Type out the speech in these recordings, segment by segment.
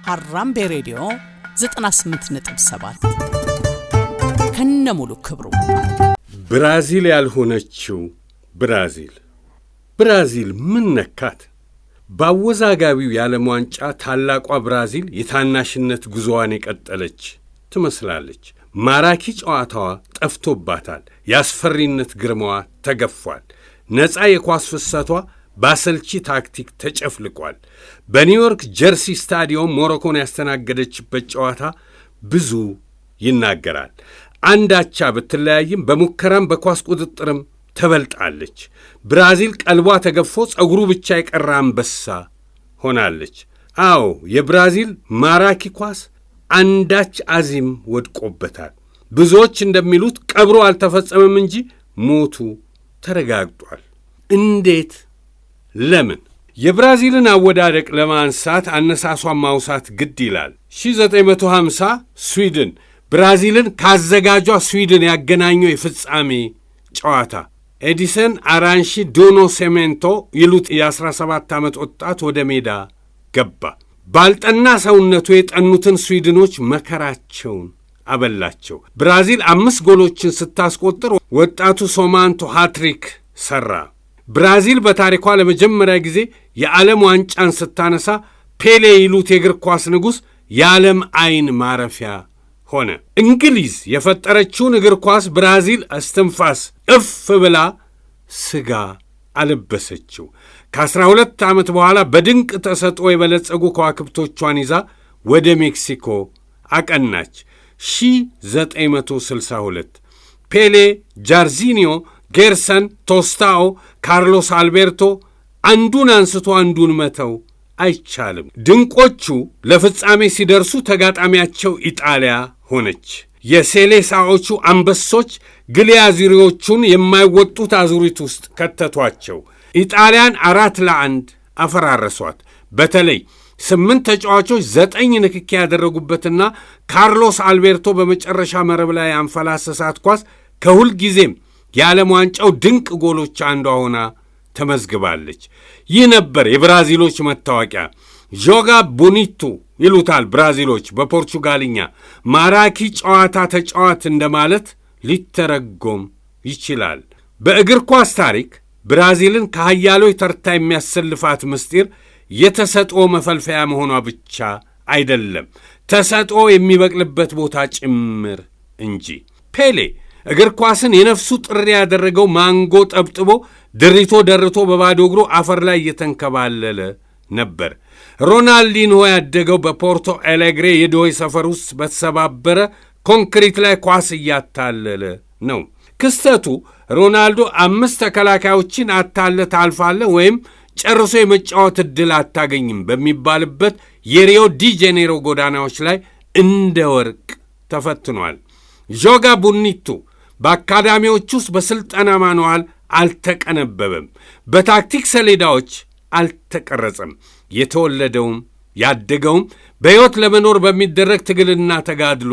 ሀራምቤ ሬዲዮ 98.7 ከነሙሉ ክብሩ። ብራዚል ያልሆነችው ብራዚል ምን ነካት? ባወዛጋቢው የዓለም ዋንጫ ታላቋ ብራዚል የታናሽነት ጉዞዋን የቀጠለች ትመስላለች። ማራኪ ጨዋታዋ ጠፍቶባታል። የአስፈሪነት ግርማዋ ተገፏል። ነፃ የኳስ ፍሰቷ ባሰልቺ ታክቲክ ተጨፍልቋል። በኒውዮርክ ጀርሲ ስታዲየም ሞሮኮን ያስተናገደችበት ጨዋታ ብዙ ይናገራል። አንዳቻ ብትለያይም በሙከራም በኳስ ቁጥጥርም ተበልጣለች። ብራዚል ቀልቧ ተገፎ ጸጉሩ ብቻ የቀረ አንበሳ ሆናለች። አዎ የብራዚል ማራኪ ኳስ አንዳች አዚም ወድቆበታል። ብዙዎች እንደሚሉት ቀብሮ አልተፈጸመም እንጂ ሞቱ ተረጋግጧል። እንዴት? ለምን? የብራዚልን አወዳደቅ ለማንሳት አነሳሷን ማውሳት ግድ ይላል። 1950 ስዊድን ብራዚልን ካዘጋጇ ስዊድን ያገናኘው የፍጻሜ ጨዋታ ኤዲሰን አራንሺ ዶኖ ሴሜንቶ ይሉት የ17 ዓመት ወጣት ወደ ሜዳ ገባ። ባልጠና ሰውነቱ የጠኑትን ስዊድኖች መከራቸውን አበላቸው። ብራዚል 5 ጎሎችን ስታስቆጥር ወጣቱ ሶማንቶ ሃትሪክ ሠራ። ብራዚል በታሪኳ ለመጀመሪያ ጊዜ የዓለም ዋንጫን ስታነሳ ፔሌ ይሉት የእግር ኳስ ንጉሥ የዓለም ዐይን ማረፊያ ሆነ። እንግሊዝ የፈጠረችውን እግር ኳስ ብራዚል እስትንፋስ እፍ ብላ ሥጋ አለበሰችው። ከ12 ዓመት በኋላ በድንቅ ተሰጥኦ የበለጸጉ ከዋክብቶቿን ይዛ ወደ ሜክሲኮ አቀናች። 1962 ፔሌ፣ ጃርዚኒዮ፣ ጌርሰን፣ ቶስታኦ፣ ካርሎስ አልቤርቶ አንዱን አንስቶ አንዱን መተው አይቻልም። ድንቆቹ ለፍጻሜ ሲደርሱ ተጋጣሚያቸው ኢጣሊያ ሆነች። የሴሌሳዎቹ አንበሶች ግሊያዚሪዎቹን የማይወጡት አዙሪት ውስጥ ከተቷቸው። ኢጣሊያን 4-1 አፈራረሷት። በተለይ 8 ተጫዋቾች 9 ንክኪ ያደረጉበትና ካርሎስ አልቤርቶ በመጨረሻ መረብ ላይ አንፈላሰሳት ኳስ ከሁል ጊዜም የዓለም ዋንጫው ድንቅ ጎሎች አንዷ ሆና ተመዝግባለች። ይህ ነበር የብራዚሎች መታወቂያ። ጆጋ ቦኒቶ ይሉታል ብራዚሎች በፖርቹጋልኛ። ማራኪ ጨዋታ ተጫዋት እንደማለት ሊተረጎም ይችላል። በእግር ኳስ ታሪክ ብራዚልን ከኃያሎች ተርታ የሚያሰልፋት ምስጢር የተሰጥኦ መፈልፈያ መሆኗ ብቻ አይደለም፣ ተሰጥኦ የሚበቅልበት ቦታ ጭምር እንጂ። ፔሌ እግር ኳስን የነፍሱ ጥሪ ያደረገው ማንጎ ጠብጥቦ ድሪቶ ደርቶ በባዶ እግሩ አፈር ላይ እየተንከባለለ ነበር። ሮናልዲንሆ ያደገው በፖርቶ አሌግሬ የድሆች ሰፈር ውስጥ በተሰባበረ ኮንክሪት ላይ ኳስ እያታለለ ነው። ክስተቱ ሮናልዶ 5 ተከላካዮችን አታለ ታልፋለ ወይም ጨርሶ የመጫወት ዕድል አታገኝም በሚባልበት የሪዮ ዲ ጄኔሮ ጎዳናዎች ላይ እንደ ወርቅ ተፈትኗል። ጆጋ ቦኒቶ በአካዳሚዎች ውስጥ በሥልጠና ማንዋል አልተቀነበበም፣ በታክቲክ ሰሌዳዎች አልተቀረጸም። የተወለደውም ያደገውም በሕይወት ለመኖር በሚደረግ ትግልና ተጋድሎ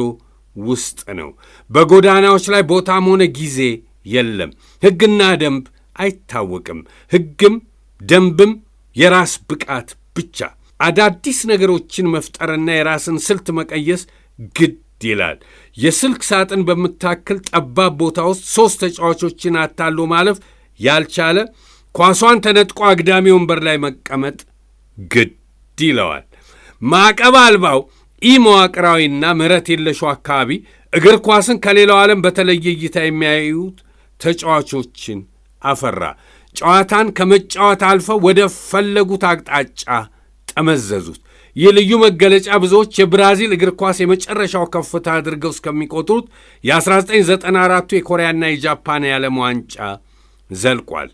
ውስጥ ነው። በጎዳናዎች ላይ ቦታም ሆነ ጊዜ የለም። ሕግና ደንብ አይታወቅም። ሕግም ደንብም የራስ ብቃት ብቻ። አዳዲስ ነገሮችን መፍጠርና የራስን ስልት መቀየስ ግድ ይላል። የስልክ ሳጥን በምታክል ጠባብ ቦታ ውስጥ 3 ተጫዋቾችን አታሎ ማለፍ ያልቻለ ኳሷን ተነጥቆ አግዳሚ ወንበር ላይ መቀመጥ ግድ ይለዋል። ማዕቀብ አልባው ኢመዋቅራዊና ምሕረት የለሹ አካባቢ እግር ኳስን ከሌላው ዓለም በተለየ እይታ የሚያዩት ተጫዋቾችን አፈራ። ጨዋታን ከመጫወት አልፈው ወደ ፈለጉት አቅጣጫ ጠመዘዙት። ይህ ልዩ መገለጫ ብዙዎች የብራዚል እግር ኳስ የመጨረሻው ከፍታ አድርገው እስከሚቆጥሩት የ1994ቱ የኮሪያና የጃፓን የዓለም ዋንጫ ዘልቋል።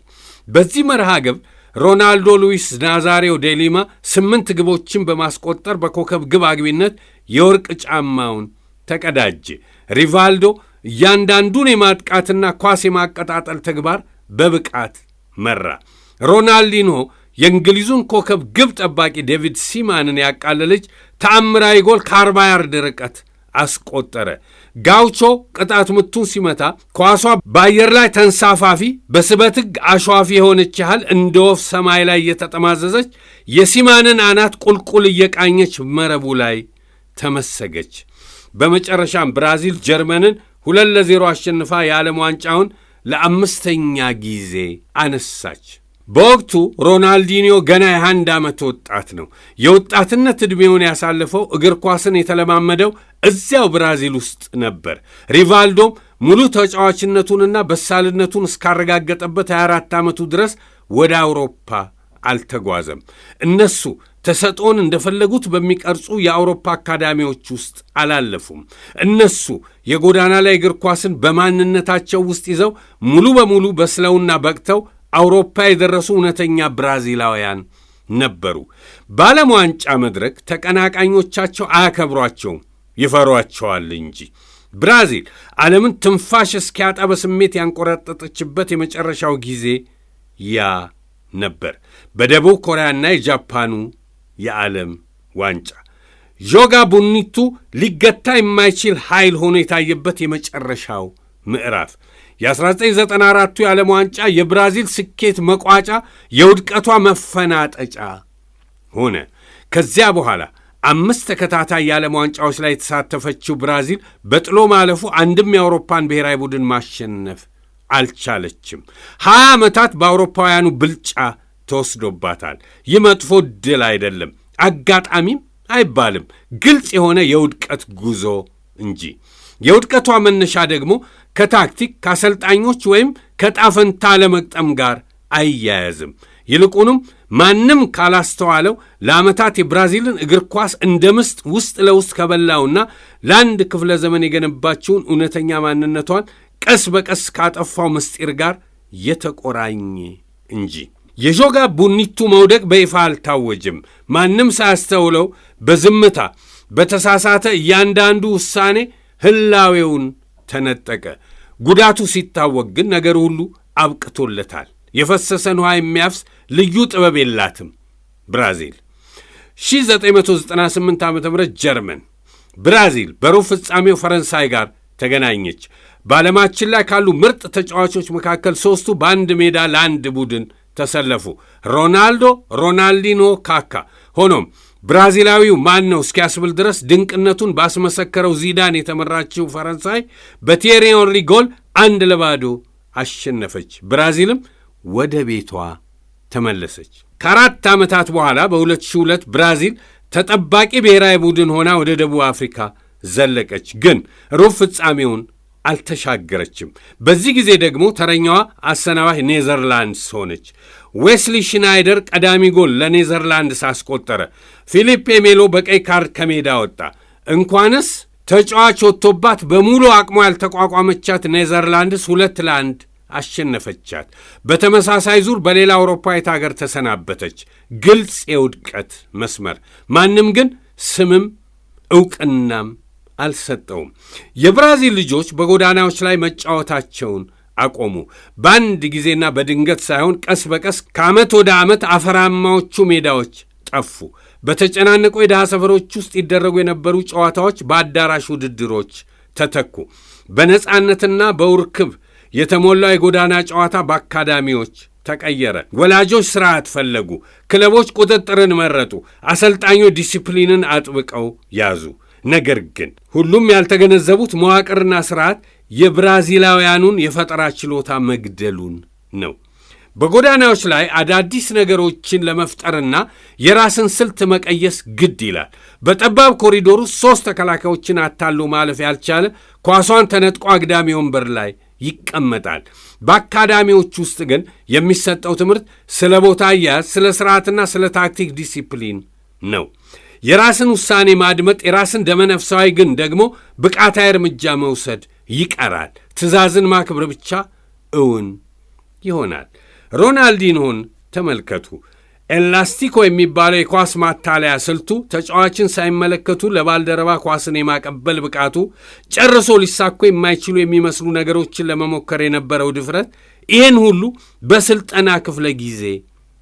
በዚህ መርሃ ግብር ሮናልዶ ሉዊስ ናዛሬዮ ዴሊማ 8 ግቦችን በማስቆጠር በኮከብ ግብ አግቢነት የወርቅ ጫማውን ተቀዳጀ። ሪቫልዶ እያንዳንዱን የማጥቃትና ኳስ የማቀጣጠል ተግባር በብቃት መራ። ሮናልዲንሆ የእንግሊዙን ኮከብ ግብ ጠባቂ ዴቪድ ሲማንን ያቃለለች ተአምራዊ ጎል ከ40 ያርድ ርቀት አስቆጠረ። ጋውቾ ቅጣት ምቱን ሲመታ ኳሷ በአየር ላይ ተንሳፋፊ በስበት ሕግ አሸዋፊ የሆነች ያህል እንደ ወፍ ሰማይ ላይ የተጠማዘዘች የሲማንን አናት ቁልቁል እየቃኘች መረቡ ላይ ተመሰገች። በመጨረሻም ብራዚል ጀርመንን 2-0 አሸንፋ የዓለም ዋንጫውን ለ5ኛ ጊዜ አነሳች። በወቅቱ ሮናልዲኒዮ ገና የ21 ዓመት ወጣት ነው። የወጣትነት ዕድሜውን ያሳለፈው እግር ኳስን የተለማመደው እዚያው ብራዚል ውስጥ ነበር። ሪቫልዶም ሙሉ ተጫዋችነቱንና በሳልነቱን እስካረጋገጠበት 24 ዓመቱ ድረስ ወደ አውሮፓ አልተጓዘም። እነሱ ተሰጥኦን እንደፈለጉት በሚቀርጹ የአውሮፓ አካዳሚዎች ውስጥ አላለፉም። እነሱ የጎዳና ላይ እግር ኳስን በማንነታቸው ውስጥ ይዘው ሙሉ በሙሉ በስለውና በቅተው አውሮፓ የደረሱ እውነተኛ ብራዚላውያን ነበሩ። በዓለም ዋንጫ መድረክ ተቀናቃኞቻቸው አያከብሯቸውም፣ ይፈሯቸዋል እንጂ። ብራዚል ዓለምን ትንፋሽ እስኪያጣ በስሜት ያንቆራጠጠችበት የመጨረሻው ጊዜ ያ ነበር። በደቡብ ኮሪያና የጃፓኑ የዓለም ዋንጫ ጆጋ ቡኒቱ ሊገታ የማይችል ኃይል ሆኖ የታየበት የመጨረሻው ምዕራፍ የ1994ቱ የዓለም ዋንጫ የብራዚል ስኬት መቋጫ፣ የውድቀቷ መፈናጠጫ ሆነ። ከዚያ በኋላ 5 ተከታታይ የዓለም ዋንጫዎች ላይ የተሳተፈችው ብራዚል በጥሎ ማለፉ አንድም የአውሮፓን ብሔራዊ ቡድን ማሸነፍ አልቻለችም። 20 ዓመታት በአውሮፓውያኑ ብልጫ ተወስዶባታል። ይህ መጥፎ ድል አይደለም፣ አጋጣሚም አይባልም፣ ግልጽ የሆነ የውድቀት ጉዞ እንጂ። የውድቀቷ መነሻ ደግሞ ከታክቲክ ከአሰልጣኞች ወይም ከጣፈንታ ለመቅጠም ጋር አይያያዝም። ይልቁንም ማንም ካላስተዋለው ለዓመታት የብራዚልን እግር ኳስ እንደ ምስጥ ውስጥ ለውስጥ ከበላውና ለአንድ ክፍለ ዘመን የገነባችውን እውነተኛ ማንነቷን ቀስ በቀስ ካጠፋው ምስጢር ጋር የተቆራኘ እንጂ። የጆጋ ቡኒቱ መውደቅ በይፋ አልታወጅም። ማንም ሳያስተውለው በዝምታ በተሳሳተ እያንዳንዱ ውሳኔ ህላዌውን ተነጠቀ። ጉዳቱ ሲታወቅ ግን ነገር ሁሉ አብቅቶለታል። የፈሰሰን ውሃ የሚያፍስ ልዩ ጥበብ የላትም ብራዚል። 1998 ዓ.ም ጀርመን ብራዚል በሩብ ፍጻሜው ፈረንሳይ ጋር ተገናኘች። በዓለማችን ላይ ካሉ ምርጥ ተጫዋቾች መካከል 3ቱ በአንድ ሜዳ ለአንድ ቡድን ተሰለፉ፣ ሮናልዶ፣ ሮናልዲኖ፣ ካካ። ሆኖም ብራዚላዊው ማን ነው እስኪያስብል ድረስ ድንቅነቱን ባስመሰከረው ዚዳን የተመራችው ፈረንሳይ በቲየሪ ሄንሪ ጎል 1-0 አሸነፈች። ብራዚልም ወደ ቤቷ ተመለሰች። ከ4 ዓመታት በኋላ በ2002 ብራዚል ተጠባቂ ብሔራዊ ቡድን ሆና ወደ ደቡብ አፍሪካ ዘለቀች፣ ግን ሩብ ፍጻሜውን አልተሻገረችም። በዚህ ጊዜ ደግሞ ተረኛዋ አሰናባሽ ኔዘርላንድስ ሆነች። ዌስሊ ሽናይደር ቀዳሚ ጎል ለኔዘርላንድስ አስቆጠረ። ፊሊፔ ሜሎ በቀይ ካርድ ከሜዳ ወጣ። እንኳንስ ተጫዋች ወጥቶባት በሙሉ አቅሟ ያልተቋቋመቻት ኔዘርላንድስ 2-1 አሸነፈቻት። በተመሳሳይ ዙር በሌላ አውሮፓዊት አገር ተሰናበተች። ግልጽ የውድቀት መስመር። ማንም ግን ስምም ዕውቅናም አልሰጠውም። የብራዚል ልጆች በጎዳናዎች ላይ መጫወታቸውን አቆሙ። በአንድ ጊዜና በድንገት ሳይሆን ቀስ በቀስ ከዓመት ወደ ዓመት አፈራማዎቹ ሜዳዎች ጠፉ። በተጨናነቁ የድሃ ሰፈሮች ውስጥ ይደረጉ የነበሩ ጨዋታዎች በአዳራሽ ውድድሮች ተተኩ። በነጻነትና በውርክብ የተሞላው የጎዳና ጨዋታ በአካዳሚዎች ተቀየረ። ወላጆች ሥርዓት ፈለጉ። ክለቦች ቁጥጥርን መረጡ። አሰልጣኞች ዲሲፕሊንን አጥብቀው ያዙ። ነገር ግን ሁሉም ያልተገነዘቡት መዋቅርና ሥርዓት የብራዚላውያኑን የፈጠራ ችሎታ መግደሉን ነው። በጎዳናዎች ላይ አዳዲስ ነገሮችን ለመፍጠርና የራስን ስልት መቀየስ ግድ ይላል። በጠባብ ኮሪዶር ውስጥ 3 ተከላካዮችን አታሎ ማለፍ ያልቻለ ኳሷን ተነጥቆ አግዳሚ ወንበር ላይ ይቀመጣል። በአካዳሚዎች ውስጥ ግን የሚሰጠው ትምህርት ስለ ቦታ አያያዝ፣ ስለ ሥርዓትና ስለ ታክቲክ ዲሲፕሊን ነው። የራስን ውሳኔ ማድመጥ፣ የራስን ደመነፍሳዊ ግን ደግሞ ብቃታዊ እርምጃ መውሰድ ይቀራል። ትዕዛዝን ማክበር ብቻ እውን ይሆናል። ሮናልዲኖን ተመልከቱ። ኤላስቲኮ የሚባለው የኳስ ማታለያ ስልቱ፣ ተጫዋችን ሳይመለከቱ ለባልደረባ ኳስን የማቀበል ብቃቱ፣ ጨርሶ ሊሳኩ የማይችሉ የሚመስሉ ነገሮችን ለመሞከር የነበረው ድፍረት፣ ይህን ሁሉ በስልጠና ክፍለ ጊዜ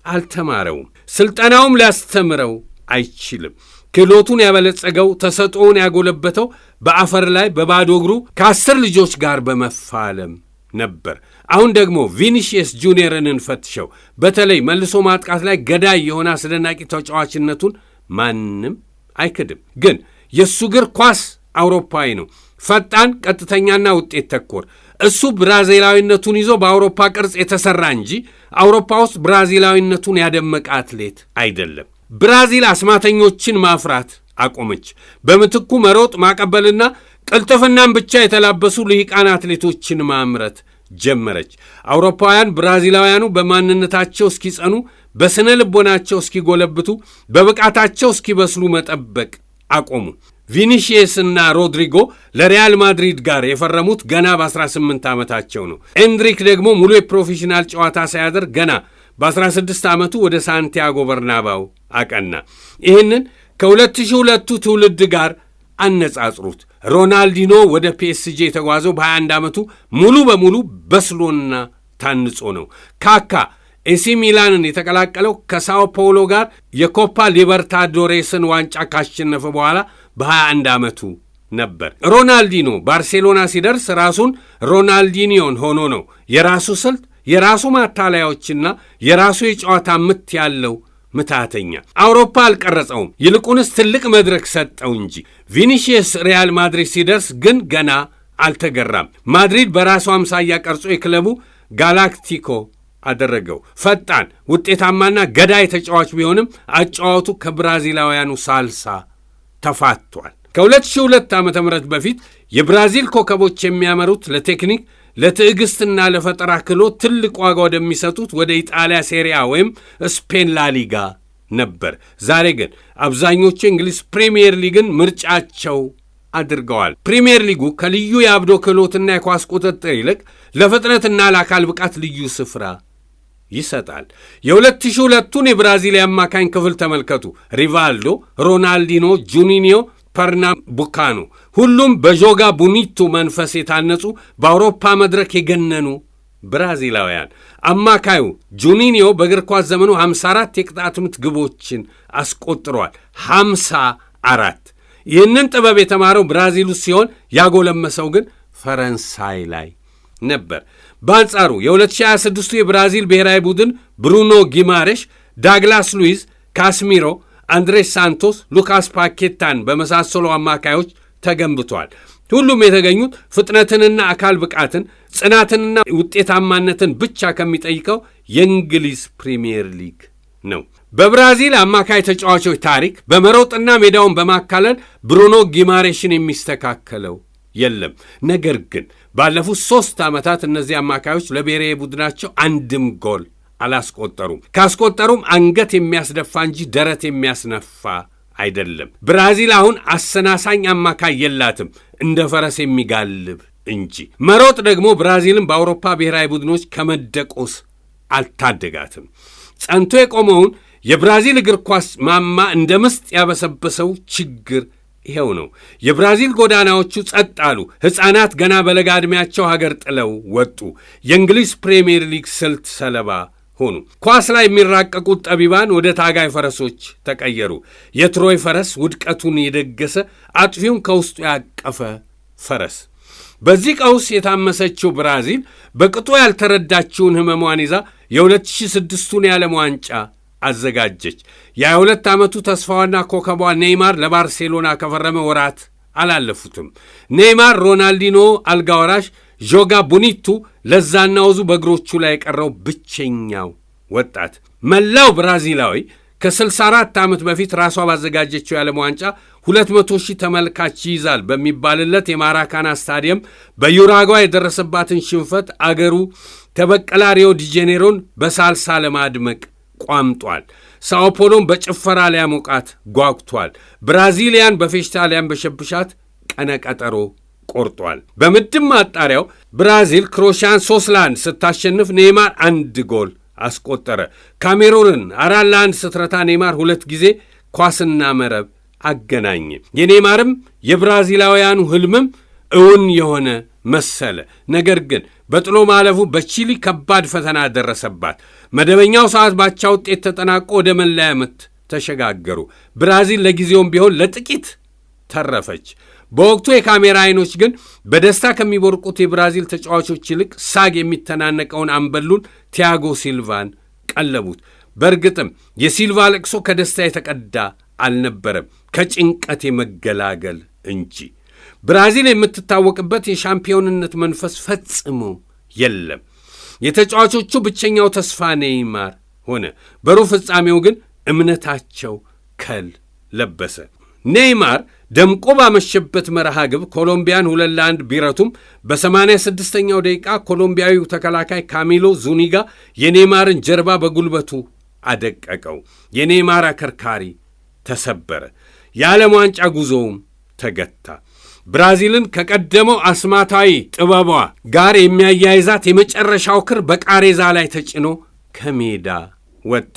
አልተማረውም። ስልጠናውም ሊያስተምረው አይችልም። ክህሎቱን ያበለጸገው ተሰጥኦውን ያጎለበተው በአፈር ላይ በባዶ እግሩ ከ10 ልጆች ጋር በመፋለም ነበር። አሁን ደግሞ ቪኒሺየስ ጁኒየርን እንፈትሸው። በተለይ መልሶ ማጥቃት ላይ ገዳይ የሆነ አስደናቂ ተጫዋችነቱን ማንም አይክድም። ግን የእሱ እግር ኳስ አውሮፓዊ ነው። ፈጣን፣ ቀጥተኛና ውጤት ተኮር። እሱ ብራዚላዊነቱን ይዞ በአውሮፓ ቅርጽ የተሠራ እንጂ አውሮፓ ውስጥ ብራዚላዊነቱን ያደመቀ አትሌት አይደለም። ብራዚል አስማተኞችን ማፍራት አቆመች። በምትኩ መሮጥ፣ ማቀበልና ቅልጥፍናን ብቻ የተላበሱ ልሂቃን አትሌቶችን ማምረት ጀመረች። አውሮፓውያን ብራዚላውያኑ በማንነታቸው እስኪጸኑ፣ በስነ ልቦናቸው እስኪጎለብቱ፣ በብቃታቸው እስኪበስሉ መጠበቅ አቆሙ። ቪኒሺየስና ሮድሪጎ ለሪያል ማድሪድ ጋር የፈረሙት ገና በ18 ዓመታቸው ነው። ኤንድሪክ ደግሞ ሙሉ የፕሮፌሽናል ጨዋታ ሳያደርግ ገና በ16 ዓመቱ ወደ ሳንቲያጎ በርናባው አቀና። ይህንን ከ2002ቱ ትውልድ ጋር አነጻጽሩት። ሮናልዲኖ ወደ ፒኤስጂ የተጓዘው በ21 ዓመቱ ሙሉ በሙሉ በስሎና ታንጾ ነው። ካካ ኤሲ ሚላንን የተቀላቀለው ከሳኦ ፓውሎ ጋር የኮፓ ሊበርታዶሬስን ዋንጫ ካሸነፈ በኋላ በ21 ዓመቱ ነበር። ሮናልዲኖ ባርሴሎና ሲደርስ ራሱን ሮናልዲኒዮን ሆኖ ነው። የራሱ ስልት፣ የራሱ ማታለያዎችና የራሱ የጨዋታ ምት ያለው ምታተኛ። አውሮፓ አልቀረጸውም፣ ይልቁንስ ትልቅ መድረክ ሰጠው እንጂ። ቪኒሺየስ ሪያል ማድሪድ ሲደርስ ግን ገና አልተገራም። ማድሪድ በራሱ አምሳያ ቀርጾ የክለቡ ጋላክቲኮ አደረገው። ፈጣን፣ ውጤታማና ገዳይ ተጫዋች ቢሆንም አጫዋቱ ከብራዚላውያኑ ሳልሳ ተፋቷል። ከ2002 ዓ ም በፊት የብራዚል ኮከቦች የሚያመሩት ለቴክኒክ ለትዕግሥትና ለፈጠራ ክህሎት ትልቅ ዋጋ ወደሚሰጡት ወደ ኢጣሊያ ሴሪያ ወይም ስፔን ላሊጋ ነበር። ዛሬ ግን አብዛኞቹ እንግሊዝ ፕሪሚየር ሊግን ምርጫቸው አድርገዋል። ፕሪሚየር ሊጉ ከልዩ የአብዶ ክህሎትና የኳስ ቁጥጥር ይልቅ ለፍጥነትና ለአካል ብቃት ልዩ ስፍራ ይሰጣል። የ2002ቱን የብራዚል አማካኝ ክፍል ተመልከቱ። ሪቫልዶ፣ ሮናልዲኖ፣ ጁኒኒዮ፣ ፐርናምቡካኖ ሁሉም በዦጋ ቡኒቱ መንፈስ የታነጹ በአውሮፓ መድረክ የገነኑ ብራዚላውያን። አማካዩ ጁኒኒዮ በእግር ኳስ ዘመኑ 54 የቅጣት ምት ግቦችን አስቆጥሯል። 54። ይህንን ጥበብ የተማረው ብራዚል ውስጥ ሲሆን ያጎለመሰው ግን ፈረንሳይ ላይ ነበር። በአንጻሩ የ2026ቱ የብራዚል ብሔራዊ ቡድን ብሩኖ ጊማሬሽ፣ ዳግላስ ሉዊዝ፣ ካስሚሮ፣ አንድሬስ ሳንቶስ፣ ሉካስ ፓኬታን በመሳሰሉ አማካዮች ተገንብቷል። ሁሉም የተገኙት ፍጥነትንና አካል ብቃትን፣ ጽናትንና ውጤታማነትን ብቻ ከሚጠይቀው የእንግሊዝ ፕሪሚየር ሊግ ነው። በብራዚል አማካይ ተጫዋቾች ታሪክ በመሮጥና ሜዳውን በማካለል ብሩኖ ጊማሬሽን የሚስተካከለው የለም። ነገር ግን ባለፉት 3 ዓመታት እነዚህ አማካዮች ለብሔራዊ ቡድናቸው አንድም ጎል አላስቆጠሩም። ካስቆጠሩም አንገት የሚያስደፋ እንጂ ደረት የሚያስነፋ አይደለም። ብራዚል አሁን አሰናሳኝ አማካይ የላትም፣ እንደ ፈረስ የሚጋልብ እንጂ። መሮጥ ደግሞ ብራዚልን በአውሮፓ ብሔራዊ ቡድኖች ከመደቆስ አልታደጋትም። ጸንቶ የቆመውን የብራዚል እግር ኳስ ማማ እንደ ምስጥ ያበሰበሰው ችግር ይኸው ነው። የብራዚል ጎዳናዎቹ ጸጥ አሉ። ሕፃናት ገና በለጋ ዕድሜያቸው ሀገር ጥለው ወጡ። የእንግሊዝ ፕሪሚየር ሊግ ስልት ሰለባ ሆኑ። ኳስ ላይ የሚራቀቁት ጠቢባን ወደ ታጋይ ፈረሶች ተቀየሩ። የትሮይ ፈረስ ውድቀቱን የደገሰ አጥፊውን ከውስጡ ያቀፈ ፈረስ። በዚህ ቀውስ የታመሰችው ብራዚል በቅጡ ያልተረዳችውን ሕመሟን ይዛ የ2006ቱን የዓለም ዋንጫ አዘጋጀች። የ22 ዓመቱ ተስፋዋና ኮከቧ ኔይማር ለባርሴሎና ከፈረመ ወራት አላለፉትም። ኔይማር፣ ሮናልዲኖ አልጋወራሽ፣ ዦጋ ቡኒቱ ለዛና ወዙ በእግሮቹ ላይ የቀረው ብቸኛው ወጣት። መላው ብራዚላዊ ከ64 ዓመት በፊት ራሷ ባዘጋጀችው የዓለም ዋንጫ 200,000 ተመልካች ይይዛል በሚባልለት የማራካና ስታዲየም በዩራጓይ የደረሰባትን ሽንፈት አገሩ ተበቀላ ሪዮ ዲ ጄኔሮን በሳልሳ ለማድመቅ ቋምጧል። ሳኦፖሎን በጭፈራ ሊያሞቃት ጓጉቷል። ብራዚሊያን በፌሽታ ሊያንበሸብሻት ቀነቀጠሮ ቆርጧል። በምድብ ማጣሪያው ብራዚል ክሮሻን 3-1 ስታሸንፍ ኔይማር 1 ጎል አስቆጠረ። ካሜሩንን 4-1 ስትረታ ኔይማር 2 ጊዜ ኳስና መረብ አገናኘ። የኔይማርም የብራዚላውያኑ ህልምም እውን የሆነ መሰለ። ነገር ግን በጥሎ ማለፉ በቺሊ ከባድ ፈተና ደረሰባት። መደበኛው ሰዓት ባቻ ውጤት ተጠናቆ ወደ መለያ ምት ተሸጋገሩ። ብራዚል ለጊዜውም ቢሆን ለጥቂት ተረፈች። በወቅቱ የካሜራ አይኖች ግን በደስታ ከሚቦርቁት የብራዚል ተጫዋቾች ይልቅ ሳግ የሚተናነቀውን አምበሉን ቲያጎ ሲልቫን ቀለቡት። በእርግጥም የሲልቫ ለቅሶ ከደስታ የተቀዳ አልነበረም፣ ከጭንቀት የመገላገል እንጂ። ብራዚል የምትታወቅበት የሻምፒዮንነት መንፈስ ፈጽሞ የለም። የተጫዋቾቹ ብቸኛው ተስፋ ኔይማር ሆነ። በሩብ ፍጻሜው ግን እምነታቸው ከል ለበሰ። ኔይማር ደምቆ ባመሸበት መርሃ ግብ ኮሎምቢያን 2-1 ቢረቱም በ86ኛው ደቂቃ ኮሎምቢያዊው ተከላካይ ካሚሎ ዙኒጋ የኔይማርን ጀርባ በጉልበቱ አደቀቀው። የኔይማር አከርካሪ ተሰበረ። የዓለም ዋንጫ ጉዞውም ተገታ። ብራዚልን ከቀደመው አስማታዊ ጥበቧ ጋር የሚያያይዛት የመጨረሻው ክር በቃሬዛ ላይ ተጭኖ ከሜዳ ወጣ።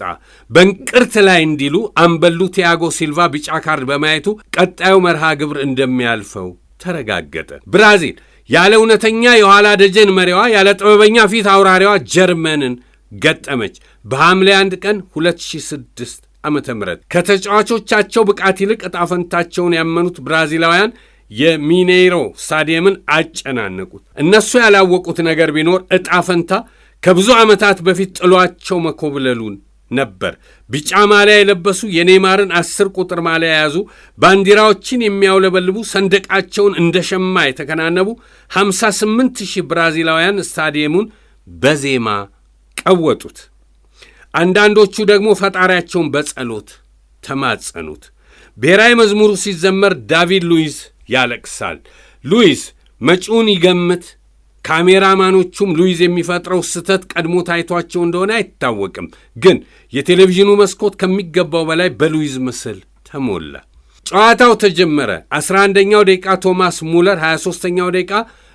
በእንቅርት ላይ እንዲሉ አምበሉ ቲያጎ ሲልቫ ቢጫ ካርድ በማየቱ ቀጣዩ መርሃ ግብር እንደሚያልፈው ተረጋገጠ። ብራዚል ያለ እውነተኛ የኋላ ደጀን መሪዋ፣ ያለ ጥበበኛ ፊት አውራሪዋ ጀርመንን ገጠመች። በሐምሌ 1 ቀን 2006 ዓመተ ምህረት ከተጫዋቾቻቸው ብቃት ይልቅ ዕጣ ፈንታቸውን ያመኑት ብራዚላውያን የሚኔይሮ ስታዲየምን አጨናነቁት። እነሱ ያላወቁት ነገር ቢኖር ዕጣ ፈንታ ከብዙ ዓመታት በፊት ጥሏቸው መኮብለሉን ነበር። ቢጫ ማሊያ የለበሱ የኔይማርን 10 ቁጥር ማሊያ የያዙ ባንዲራዎችን የሚያውለበልቡ ሰንደቃቸውን እንደ ሸማ የተከናነቡ 58,000 ብራዚላውያን ስታዲየሙን በዜማ ቀወጡት። አንዳንዶቹ ደግሞ ፈጣሪያቸውን በጸሎት ተማጸኑት። ብሔራዊ መዝሙሩ ሲዘመር ዳቪድ ሉዊዝ ያለቅሳል። ሉዊዝ መጪውን ይገምት። ካሜራማኖቹም ሉዊዝ የሚፈጥረው ስህተት ቀድሞ ታይቷቸው እንደሆነ አይታወቅም። ግን የቴሌቪዥኑ መስኮት ከሚገባው በላይ በሉዊዝ ምስል ተሞላ። ጨዋታው ተጀመረ። 11ኛው ደቂቃ ቶማስ ሙለር፣ 23ኛው ደቂቃ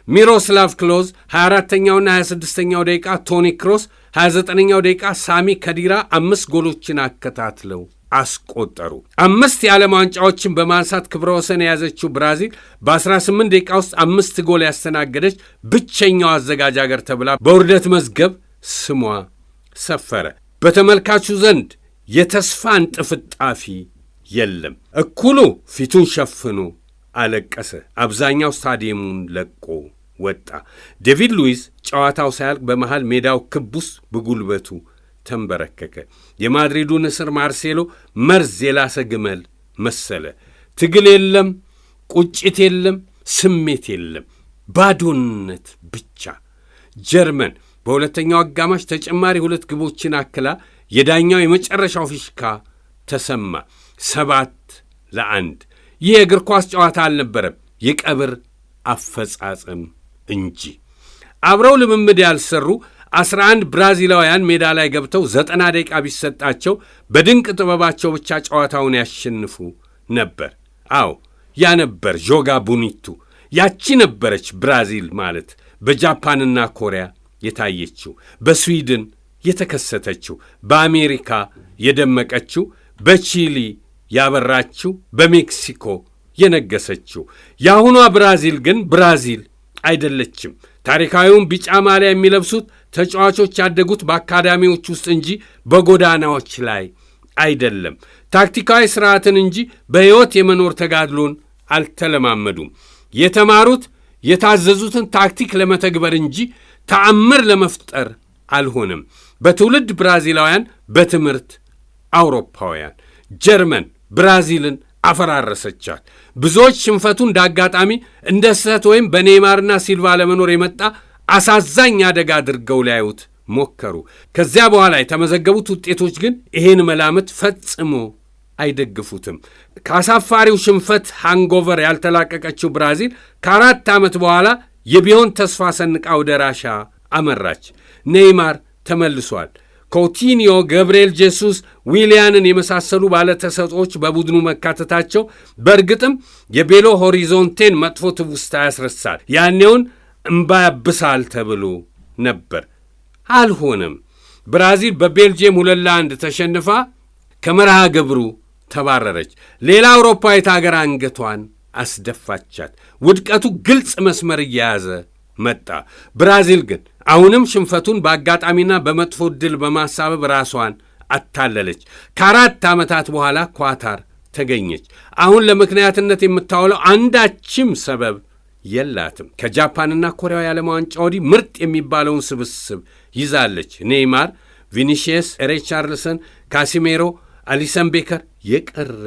ሚሮስላቭ ክሎዝ፣ 24ኛውና 26ኛው ደቂቃ ቶኒ ክሮስ፣ 29ኛው ደቂቃ ሳሚ ከዲራ 5 ጎሎችን አከታትለው አስቆጠሩ። 5 የዓለም ዋንጫዎችን በማንሳት ክብረ ወሰን የያዘችው ብራዚል በ18 ደቂቃ ውስጥ 5 ጎል ያስተናገደች ብቸኛው አዘጋጅ አገር ተብላ በውርደት መዝገብ ስሟ ሰፈረ። በተመልካቹ ዘንድ የተስፋ እንጥፍጣፊ የለም። እኩሉ ፊቱን ሸፍኖ አለቀሰ። አብዛኛው ስታዲየሙን ለቆ ወጣ። ዴቪድ ሉዊዝ ጨዋታው ሳያልቅ በመሃል ሜዳው ክብ ውስጥ በጉልበቱ ተንበረከከ። የማድሪዱ ንስር ማርሴሎ መርዝ የላሰ ግመል መሰለ። ትግል የለም፣ ቁጭት የለም፣ ስሜት የለም፣ ባዶነት ብቻ። ጀርመን በሁለተኛው አጋማሽ ተጨማሪ 2 ግቦችን አክላ የዳኛው የመጨረሻው ፊሽካ ተሰማ። 7-1። ይህ የእግር ኳስ ጨዋታ አልነበረም፣ የቀብር አፈጻጸም እንጂ። አብረው ልምምድ ያልሰሩ 11 ብራዚላውያን ሜዳ ላይ ገብተው 90 ደቂቃ ቢሰጣቸው በድንቅ ጥበባቸው ብቻ ጨዋታውን ያሸንፉ ነበር። አዎ ያ ነበር ጆጋ ቡኒቱ። ያቺ ነበረች ብራዚል ማለት። በጃፓንና ኮሪያ የታየችው፣ በስዊድን የተከሰተችው፣ በአሜሪካ የደመቀችው፣ በቺሊ ያበራችው፣ በሜክሲኮ የነገሰችው። የአሁኗ ብራዚል ግን ብራዚል አይደለችም። ታሪካዊውን ቢጫ ማሊያ የሚለብሱት ተጫዋቾች ያደጉት በአካዳሚዎች ውስጥ እንጂ በጎዳናዎች ላይ አይደለም። ታክቲካዊ ሥርዓትን እንጂ በሕይወት የመኖር ተጋድሎን አልተለማመዱም። የተማሩት የታዘዙትን ታክቲክ ለመተግበር እንጂ ተአምር ለመፍጠር አልሆነም። በትውልድ ብራዚላውያን፣ በትምህርት አውሮፓውያን። ጀርመን ብራዚልን አፈራረሰቻት። ብዙዎች ሽንፈቱን እንዳጋጣሚ እንደ ስህተት ወይም በኔይማርና ሲልቫ ለመኖር የመጣ አሳዛኝ አደጋ አድርገው ሊያዩት ሞከሩ። ከዚያ በኋላ የተመዘገቡት ውጤቶች ግን ይሄን መላምት ፈጽሞ አይደግፉትም። ከአሳፋሪው ሽንፈት ሃንጎቨር ያልተላቀቀችው ብራዚል ከ4 ዓመት በኋላ የቢሆን ተስፋ ሰንቃ ወደ ራሻ አመራች። ኔይማር ተመልሷል። ኮቲኒዮ፣ ገብርኤል ጄሱስ፣ ዊሊያንን የመሳሰሉ ባለተሰጦች በቡድኑ መካተታቸው በእርግጥም የቤሎ ሆሪዞንቴን መጥፎ ትውስታ ያስረሳል። ያኔውን እምባ ያብሳል ተብሎ ነበር። አልሆነም። ብራዚል በቤልጅየም 2-1 ተሸንፋ ከመርሃ ግብሩ ተባረረች። ሌላ አውሮፓዊት አገር አንገቷን አስደፋቻት። ውድቀቱ ግልጽ መስመር እየያዘ መጣ። ብራዚል ግን አሁንም ሽንፈቱን በአጋጣሚና በመጥፎ ዕድል በማሳበብ ራሷን አታለለች። ከ4 ዓመታት በኋላ ኳታር ተገኘች። አሁን ለምክንያትነት የምታውለው አንዳችም ሰበብ የላትም። ከጃፓንና ኮሪያ የዓለም ዋንጫ ወዲህ ምርጥ የሚባለውን ስብስብ ይዛለች። ኔይማር፣ ቪኒሺየስ፣ ሪቻርልሰን፣ ካሲሜሮ፣ አሊሰን ቤከር የቀረ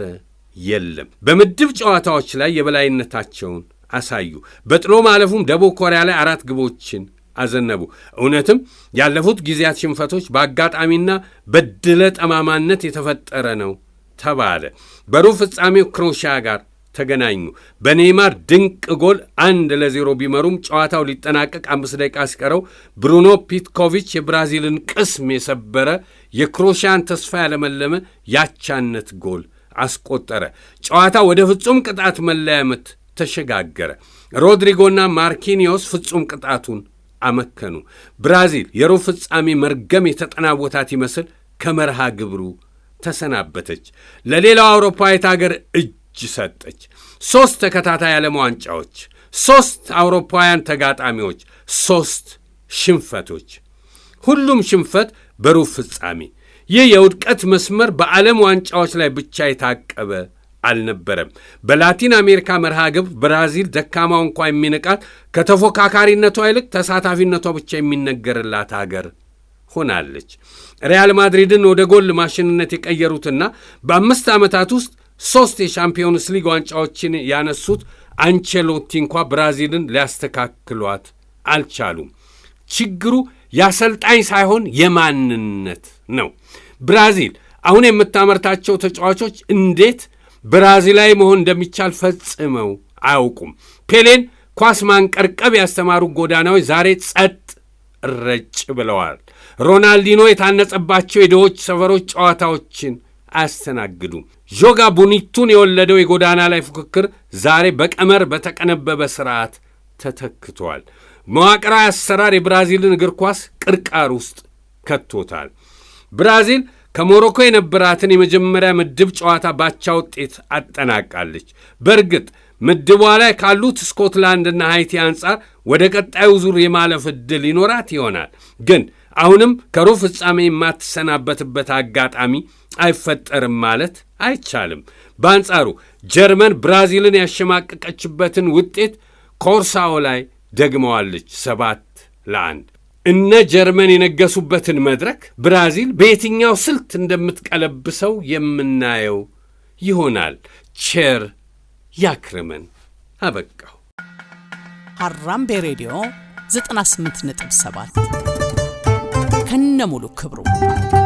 የለም። በምድብ ጨዋታዎች ላይ የበላይነታቸውን አሳዩ። በጥሎ ማለፉም ደቡብ ኮሪያ ላይ 4 ግቦችን አዘነቡ። እውነትም ያለፉት ጊዜያት ሽንፈቶች በአጋጣሚና በድለ ጠማማነት የተፈጠረ ነው ተባለ። በሩብ ፍጻሜው ክሮሺያ ጋር ተገናኙ። በኔይማር ድንቅ ጎል 1-0 ቢመሩም ጨዋታው ሊጠናቀቅ 5 ደቂቃ ሲቀረው ብሩኖ ፒትኮቪች የብራዚልን ቅስም የሰበረ የክሮሺያን ተስፋ ያለመለመ ያቻነት ጎል አስቆጠረ። ጨዋታው ወደ ፍጹም ቅጣት መለያ ምት ተሸጋገረ። ሮድሪጎና ማርኪኒዮስ ፍጹም ቅጣቱን አመከኑ። ብራዚል የሩብ ፍጻሜ መርገም የተጠናወታት ይመስል ከመርሃ ግብሩ ተሰናበተች። ለሌላው አውሮፓዊት አገር እጅ ሰጠች። 3 ተከታታይ ዓለም ዋንጫዎች፣ 3 አውሮፓውያን ተጋጣሚዎች፣ 3 ሽንፈቶች፣ ሁሉም ሽንፈት በሩብ ፍጻሜ። ይህ የውድቀት መስመር በዓለም ዋንጫዎች ላይ ብቻ የታቀበ አልነበረም። በላቲን አሜሪካ መርሃ ግብር ብራዚል ደካማው እንኳ የሚንቃት ከተፎካካሪነቷ ይልቅ ተሳታፊነቷ ብቻ የሚነገርላት አገር ሆናለች። ሪያል ማድሪድን ወደ ጎል ማሽንነት የቀየሩትና በ5 ዓመታት ውስጥ 3 የሻምፒዮንስ ሊግ ዋንጫዎችን ያነሱት አንቸሎቲ እንኳ ብራዚልን ሊያስተካክሏት አልቻሉም። ችግሩ የአሰልጣኝ ሳይሆን የማንነት ነው። ብራዚል አሁን የምታመርታቸው ተጫዋቾች እንዴት ብራዚላዊ መሆን እንደሚቻል ፈጽመው አያውቁም። ፔሌን ኳስ ማንቀርቀብ ያስተማሩ ጎዳናዎች ዛሬ ጸጥ ረጭ ብለዋል። ሮናልዲኖ የታነጸባቸው የድሆች ሰፈሮች ጨዋታዎችን አያስተናግዱም። ዦጋ ቡኒቱን የወለደው የጎዳና ላይ ፉክክር ዛሬ በቀመር በተቀነበበ ስርዓት ተተክቷል። መዋቅራዊ አሰራር የብራዚልን እግር ኳስ ቅርቃር ውስጥ ከቶታል። ብራዚል ከሞሮኮ የነበራትን የመጀመሪያ ምድብ ጨዋታ ባቻ ውጤት አጠናቃለች። በእርግጥ ምድቧ ላይ ካሉት ስኮትላንድና ሃይቲ አንጻር ወደ ቀጣዩ ዙር የማለፍ ዕድል ይኖራት ይሆናል። ግን አሁንም ከሩብ ፍጻሜ የማትሰናበትበት አጋጣሚ አይፈጠርም ማለት አይቻልም። በአንጻሩ ጀርመን ብራዚልን ያሸማቀቀችበትን ውጤት ኮርሳኦ ላይ ደግመዋለች 7-1። እነ ጀርመን የነገሱበትን መድረክ ብራዚል በየትኛው ስልት እንደምትቀለብሰው የምናየው ይሆናል። ቸር ያክርመን። አበቃው። ሀራምቤ ሬዲዮ 98.7 ከነሙሉ ክብሩ